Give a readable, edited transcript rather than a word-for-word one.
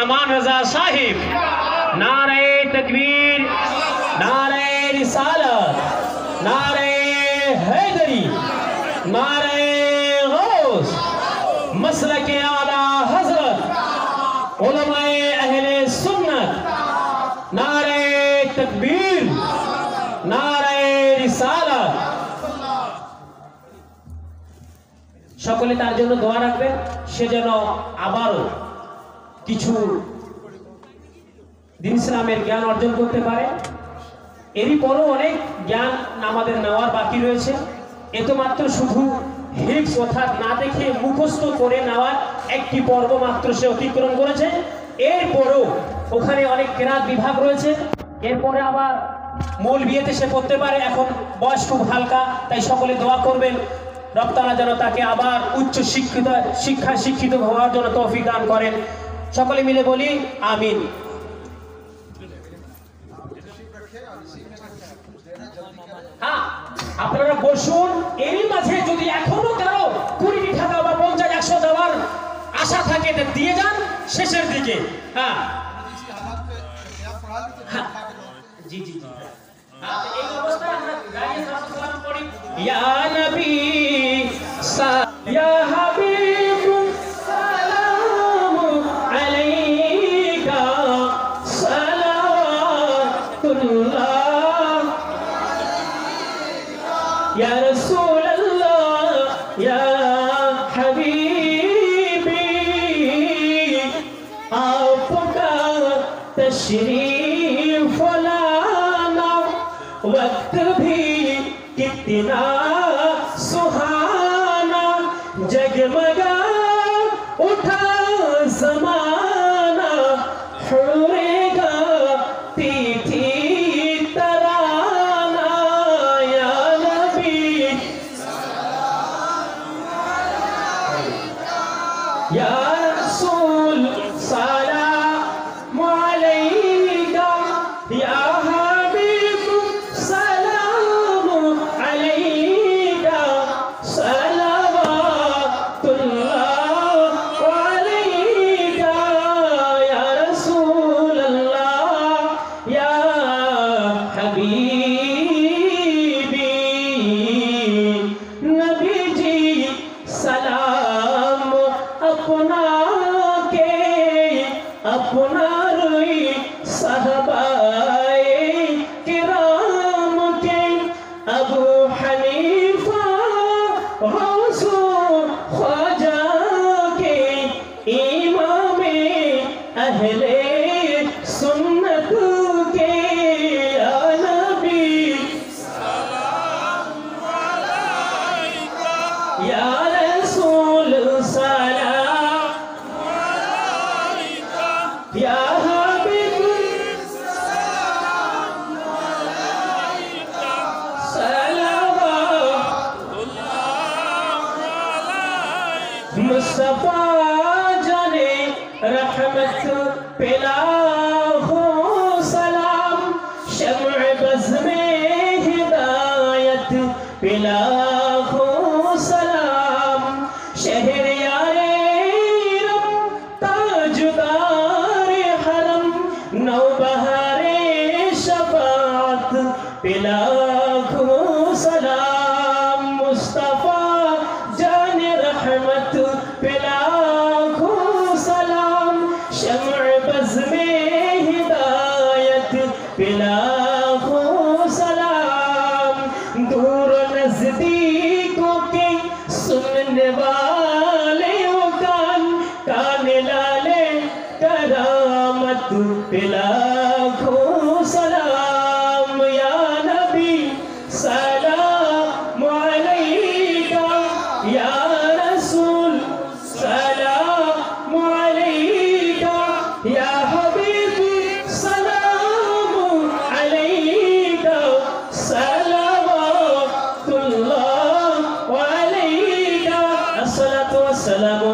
अमान रजा साहिब, नारे तकबीर, नारे रिसालत, नारे हैदरी, नारे गौस, मसलके आला हजरत, उलमाए अहले सुन्नत, नारे तकबीर, नारे रिसालत। সকলে তার জন্য দোয়া রাখবেন, সে যেন আবারও কিছু দ্বীন ইসলামের জ্ঞান অর্জন করতে পারে। এরই পরও অনেক জ্ঞান আমাদের নেওয়ার বাকি রয়েছে। এত মাত্র শুধু হিফজ অর্থাৎ না দেখে মুখস্থ করে নেওয়ার একটি পর্ব মাত্র সে অতিক্রম করেছে। এরপরও ওখানে অনেক কেরাত বিভাগ রয়েছে। এরপরে আবার মূল বিয়েতে সে পড়তে পারে। এখন বয়স খুব হালকা, তাই সকলে দোয়া করবেন রব তাআলা যেন তাকে আবার উচ্চ শিক্ষিত হওয়ার জন্য তৌফিক দান করেন। সকলে মিলে বলি আমিন। হ্যাঁ, আপনারা বসুন। এরই মাঝে যদি এখনো কারো 20 টাকা বা 50-100 দেওয়ার আশা থাকে দিয়ে যান শেষের দিকে। হ্যাঁ জি জি জি, এই অবস্থায় আমরা দাঁড়িয়ে সালাম পড়ি। ইয়া নবী ইয়া হাবিব সালাম আলাইকা সালাতুল্লাহ ইয়া রাসূলুল্লাহ ইয়া হাবিবি আপকা तशरीफ लाना वक्त भी कितना सुहाना जगमगा उठा ज़माना हुरेगा तीथी तराना या नबी या रसूल मुस्तफा जाने रहमत पिला हो सलाम शम्अ बज़ में हिदायत पिला हो सलाम शहरयारे रब ताजदारे हरम नौबहारे शफाअत पिला हो सलाम मुस्तफा जाने रहमत पिलाखो सलाम शम्अ बज़ में हिदायत पिलाखो सलाम दूर नज़दीकों के सुनने वाले ओ कान लाले करामत पिलाखो सलाम या नबी सलाम अलैका या रसूल सलाम अलैका या हबीबी सलाम अलैका सलावतुल्लाह अलैका अस्सलातु वस्सलामु